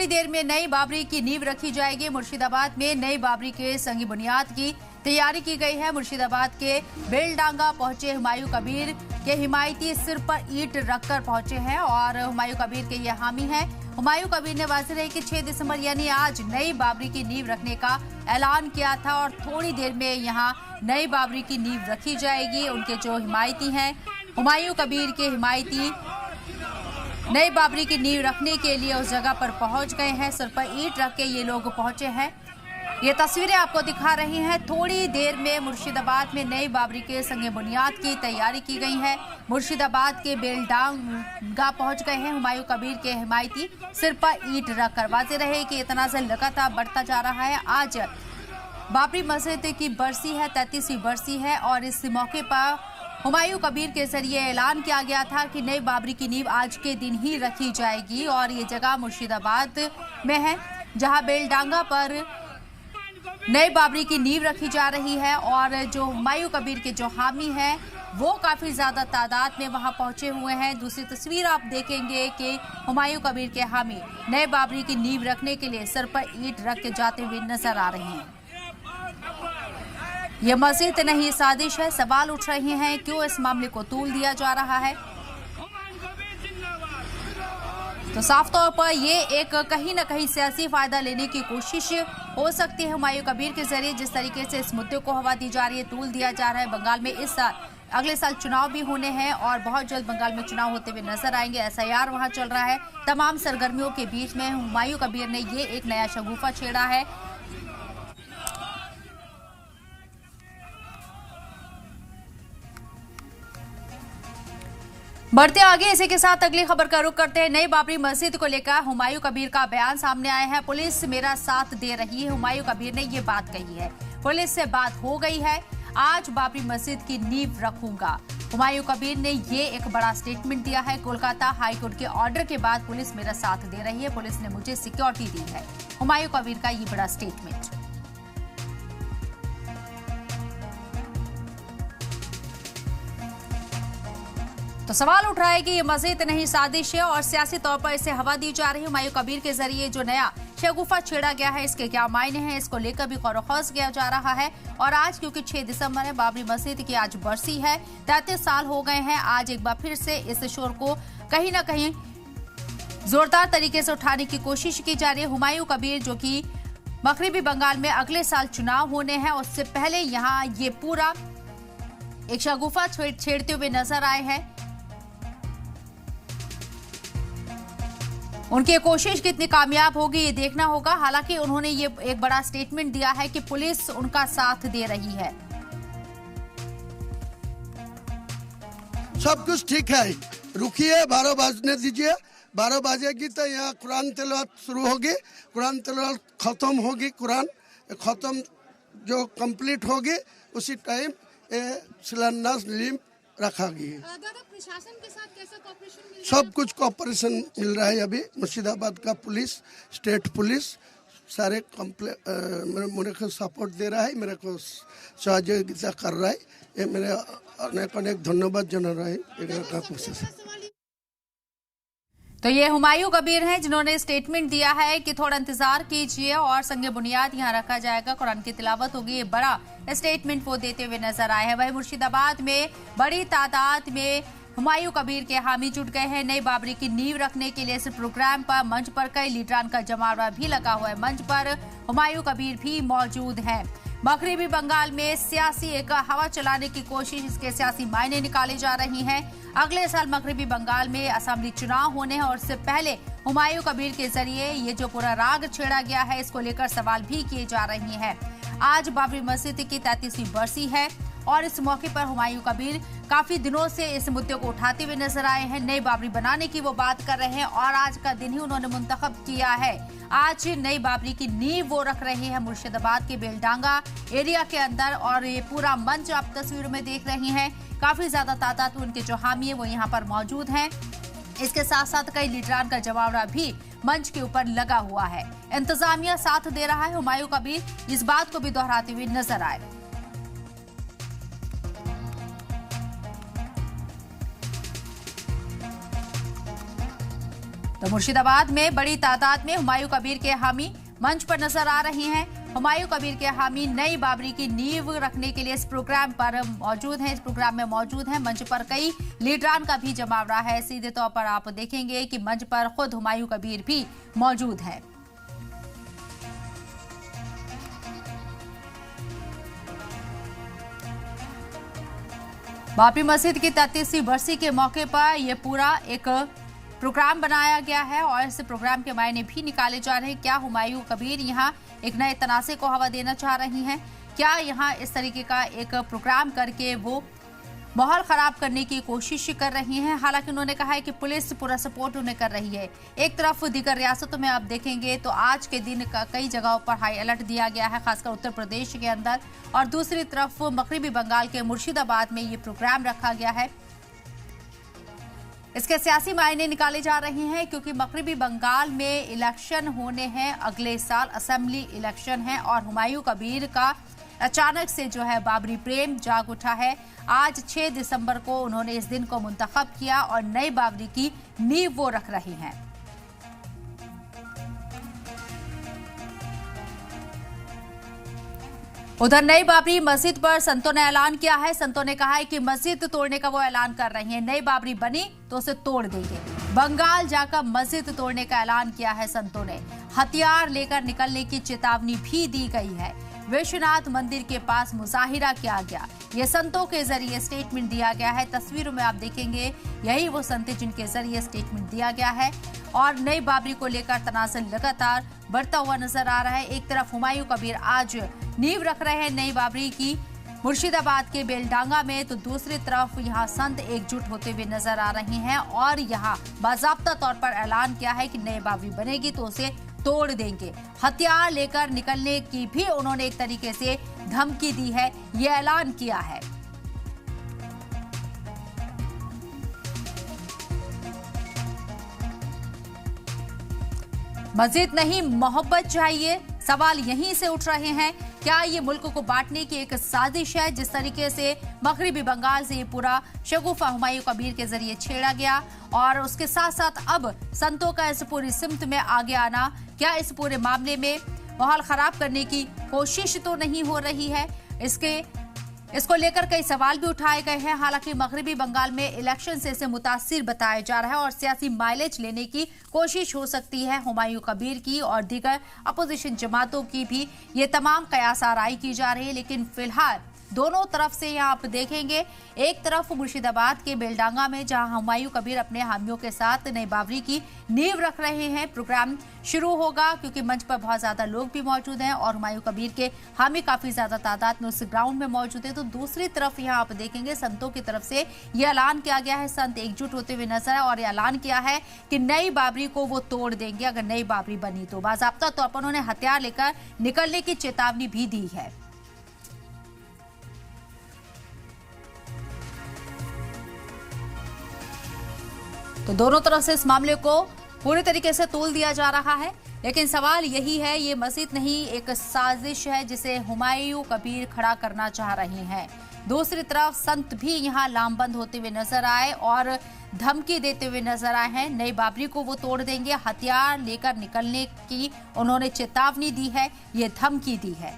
थोड़ी देर में नई बाबरी की नींव रखी जाएगी। मुर्शिदाबाद में नई बाबरी के संगी बुनियाद की तैयारी की गई है। मुर्शिदाबाद के बेलडांगा पहुंचे हुमायूं कबीर के हिमायती सिर पर ईंट रखकर पहुंचे हैं और हुमायूं कबीर के ये हामी हैं। हुमायूं कबीर ने वाज़ेह रही कि 6 दिसंबर यानी आज नई बाबरी की नींव रखने का ऐलान किया था और थोड़ी देर में यहां नई बाबरी की नींव रखी जाएगी। उनके जो हिमायती हैं, हुमायूं कबीर के हिमायती नई बाबरी की नींव रखने के लिए उस जगह पर पहुंच गए हैं। सिर पर ईंट रख के ये लोग पहुंचे हैं। ये तस्वीरें आपको दिखा रही हैं। थोड़ी देर में मुर्शिदाबाद में नई बाबरी के संगे बुनियाद की तैयारी की गई है। मुर्शिदाबाद के बेलडांगा पहुंच गए हैं हुमायूं कबीर के हिमायती, सिर पर ईंट रखकर। वाज़ेह रहे कि ये तनाज़ुर लगातार बढ़ता जा रहा है। आज बाबरी मस्जिद की बरसी है, 33वीं बरसी है और इस मौके पर हुमायूं कबीर के जरिए ऐलान किया गया था कि नई बाबरी की नींव आज के दिन ही रखी जाएगी और ये जगह मुर्शिदाबाद में है जहां बेलडांगा पर नई बाबरी की नींव रखी जा रही है। और जो हुमायूं कबीर के जो हामी हैं वो काफी ज्यादा तादाद में वहां पहुंचे हुए हैं। दूसरी तस्वीर आप देखेंगे कि हुमायूं कबीर के हामी नई बाबरी की नींव रखने के लिए सर पर ईंट रख के जाते हुए नजर आ रहे हैं। ये मस्जिद नहीं साजिश है। सवाल उठ रहे हैं क्यों इस मामले को तूल दिया जा रहा है। तो साफ तौर पर ये एक कहीं न कहीं सियासी फायदा लेने की कोशिश हो सकती है हुमायूं कबीर के जरिए। जिस तरीके से इस मुद्दे को हवा दी जा रही है, तूल दिया जा रहा है। बंगाल में इस साल अगले साल चुनाव भी होने हैं और बहुत जल्द बंगाल में चुनाव होते हुए नजर आएंगे। एसआईआर वहां चल रहा है। तमाम सरगर्मियों के बीच में हुमायूं कबीर ने ये एक नया शगुफा छेड़ा है। बढ़ते आगे, इसी के साथ अगली खबर का रुख करते हैं। नई बाबरी मस्जिद को लेकर हुमायूं कबीर का बयान सामने आया है। पुलिस मेरा साथ दे रही है, हुमायूं कबीर ने ये बात कही है। पुलिस से बात हो गई है, आज बाबरी मस्जिद की नींव रखूंगा। हुमायूं कबीर ने ये एक बड़ा स्टेटमेंट दिया है। कोलकाता हाईकोर्ट के ऑर्डर के बाद पुलिस मेरा साथ दे रही है, पुलिस ने मुझे सिक्योरिटी दी है। हुमायूं कबीर का ये बड़ा स्टेटमेंट। तो सवाल उठ रहा है कि ये मस्जिद नहीं साजिश है और सियासी तौर पर इसे हवा दी जा रही है। हुमायूं कबीर के जरिए जो नया शगुफा छेड़ा गया है, इसके क्या मायने हैं, इसको लेकर भी गौर-व-खौज किया जा रहा है। और आज क्योंकि 6 दिसंबर है, बाबरी मस्जिद की आज बरसी है, 33 साल हो गए हैं। आज एक बार फिर से इस शोर को कहीं न कहीं जोरदार तरीके से उठाने की कोशिश की जा रही है। हुमायूं कबीर जो कि मगरबी बंगाल में अगले साल चुनाव होने हैं, उससे पहले यहाँ ये पूरा एक शगुफा छेड़ते हुए नजर आए हैं। उनकी कोशिश कितनी कामयाब होगी ये देखना होगा। हालांकि उन्होंने ये एक बड़ा स्टेटमेंट दिया है कि पुलिस उनका साथ दे रही है। सब कुछ ठीक है, रुकिए, 12 बजने दीजिए। 12 बजेगी तो यहाँ कुरान तिलावत शुरू होगी। कुरान तिलावत खत्म होगी, कुरान खत्म जो कंप्लीट होगी उसी टाइम शिलान्यास नींव रखा गया। प्रशासन के साथ कैसा कोऑपरेशन मिल रहा है? सब कुछ कोऑपरेशन मिल रहा है। अभी मुर्शिदाबाद का पुलिस, स्टेट पुलिस सारे मेरे को सपोर्ट दे रहा है, मेरे को सहयोगिता कर रहा है। ये मेरे अनेक अनेक धन्यवाद जना रहा है। तो ये हुमायूं कबीर हैं जिन्होंने स्टेटमेंट दिया है कि थोड़ा इंतजार कीजिए और संगे बुनियाद यहाँ रखा जाएगा, कुरान की तिलावत होगी। ये बड़ा स्टेटमेंट वो देते हुए नजर आए हैं। वही मुर्शिदाबाद में बड़ी तादाद में हुमायूं कबीर के हामी जुट गए हैं नई बाबरी की नींव रखने के लिए। इस प्रोग्राम पर मंच पर कई लीडरान का जमावड़ा भी लगा हुआ है। मंच पर हुमायूं कबीर भी मौजूद हैं। मगरबी बंगाल में सियासी एक हवा चलाने की कोशिश, इसके सियासी मायने निकाले जा रही हैं। अगले साल मगरबी बंगाल में असेंबली चुनाव होने हैं और इससे पहले हुमायूं कबीर के जरिए ये जो पूरा राग छेड़ा गया है, इसको लेकर सवाल भी किए जा रहे हैं। आज बाबरी मस्जिद की 33वीं बरसी है और इस मौके पर हुमायूं कबीर काफी दिनों से इस मुद्दे को उठाते हुए नजर आए हैं। नई बाबरी बनाने की वो बात कर रहे हैं और आज का दिन ही उन्होंने मुंतखब किया है। आज नई बाबरी की नींव वो रख रहे हैं मुर्शिदाबाद के बेलडांगा एरिया के अंदर और ये पूरा मंच आप तस्वीरों में देख रही हैं। काफी ज्यादा तादाद में उनके जो हामी है वो यहाँ पर मौजूद हैं। इसके साथ साथ कई लीडरान का जमावड़ा भी मंच के ऊपर लगा हुआ है। इंतजामिया साथ दे रहा है। हुमायूं कबीर इस बात को भी दोहराते हुए नजर आए। तो मुर्शिदाबाद में बड़ी तादाद में हुमायूं कबीर के हामी मंच पर नजर आ रही हैं। हुमायूं कबीर के हामी नई बाबरी की नींव रखने के लिए इस प्रोग्राम पर मौजूद हैं, इस प्रोग्राम में मौजूद हैं। मंच पर कई लीडरान का भी जमावड़ा है। सीधे तौर पर आप देखेंगे कि मंच पर खुद हुमायूं कबीर भी मौजूद है। बाबरी मस्जिद की 33वीं बरसी के मौके पर यह पूरा एक प्रोग्राम बनाया गया है और इस प्रोग्राम के मायने भी निकाले जा रहे हैं। क्या हुमायूं कबीर यहाँ एक नए तनाज़े को हवा देना चाह रही हैं? क्या यहाँ इस तरीके का एक प्रोग्राम करके वो माहौल खराब करने की कोशिश कर रही हैं? हालांकि उन्होंने कहा है कि पुलिस पूरा सपोर्ट उन्हें कर रही है। एक तरफ दीगर रियासतों में आप देखेंगे तो आज के दिन का कई जगहों पर हाई अलर्ट दिया गया है, खासकर उत्तर प्रदेश के अंदर, और दूसरी तरफ मगरबी बंगाल के मुर्शिदाबाद में ये प्रोग्राम रखा गया है। इसके सियासी मायने निकाले जा रहे हैं क्योंकि मगरबी बंगाल में इलेक्शन होने हैं, अगले साल असेंबली इलेक्शन है और हुमायूं कबीर का अचानक से जो है बाबरी प्रेम जाग उठा है। आज 6 दिसंबर को उन्होंने इस दिन को मुंतखब किया और नई बाबरी की नींव वो रख रही हैं। उधर नई बाबरी मस्जिद पर संतों ने ऐलान किया है। संतों ने कहा है कि मस्जिद तोड़ने का वो ऐलान कर रही हैं। नई बाबरी बनी तो उसे तोड़ देंगे। बंगाल जाकर मस्जिद तोड़ने का ऐलान किया है संतों ने। हथियार लेकर निकलने की चेतावनी भी दी गई है। विश्वनाथ मंदिर के पास मुजाहिरा किया गया। ये संतों के जरिए स्टेटमेंट दिया गया है। तस्वीरों में आप देखेंगे यही वो संत जिनके जरिए स्टेटमेंट दिया गया है और नई बाबरी को लेकर तनाज़ुर लगातार बढ़ता हुआ नजर आ रहा है। एक तरफ हुमायूं कबीर आज नींव रख रहे हैं नई बाबरी की मुर्शिदाबाद के बेलडांगा में, तो दूसरी तरफ यहाँ संत एकजुट होते हुए नजर आ रहे हैं और यहाँ बाज़ाब्ता तौर पर ऐलान किया है कि नई बाबरी बनेगी तो उसे तोड़ देंगे। हथियार लेकर निकलने की भी उन्होंने एक तरीके से धमकी दी है, ये ऐलान किया है। मस्जिद नहीं मोहब्बत चाहिए, सवाल यहीं से उठ रहे हैं। क्या ये मुल्क को बांटने की एक साजिश है? जिस तरीके से मगरबी बंगाल से ये पूरा शगुफा हुमायूं कबीर के जरिए छेड़ा गया और उसके साथ साथ अब संतों का इस पूरी सिमत में आगे आना, क्या इस पूरे मामले में माहौल खराब करने की कोशिश तो नहीं हो रही है? इसको लेकर कई सवाल भी उठाए गए हैं। हालांकि मगरबी बंगाल में इलेक्शन से इसे मुतासिर बताया जा रहा है और सियासी माइलेज लेने की कोशिश हो सकती है हुमायूं कबीर की और दीगर अपोजिशन जमातों की भी। ये तमाम कयास आराई की जा रही है, लेकिन फिलहाल दोनों तरफ से यहाँ आप देखेंगे, एक तरफ मुर्शिदाबाद के बेलडांगा में जहां हुमायूं कबीर अपने हामियों के साथ नई बाबरी की नींव रख रहे हैं। प्रोग्राम शुरू होगा क्योंकि मंच पर बहुत ज्यादा लोग भी मौजूद हैं और हुमायूं कबीर के हामी काफी ज्यादा तादाद में उस ग्राउंड में मौजूद है। तो दूसरी तरफ यहाँ आप देखेंगे संतों की तरफ से ये ऐलान किया गया है, संत एकजुट होते हुए नजर है और ये ऐलान किया है कि नई बाबरी को वो तोड़ देंगे अगर नई बाबरी बनी तो। बाज़ाब्ता तौर पर उन्होंने हथियार लेकर निकलने की चेतावनी भी दी है। तो दोनों तरफ से इस मामले को पूरी तरीके से तोल दिया जा रहा है, लेकिन सवाल यही है, ये मस्जिद नहीं एक साजिश है जिसे हुमायूं कबीर खड़ा करना चाह रही हैं। दूसरी तरफ संत भी यहाँ लामबंद होते हुए नजर आए और धमकी देते हुए नजर आए हैं। नई बाबरी को वो तोड़ देंगे, हथियार लेकर निकलने की उन्होंने चेतावनी दी है, ये धमकी दी है।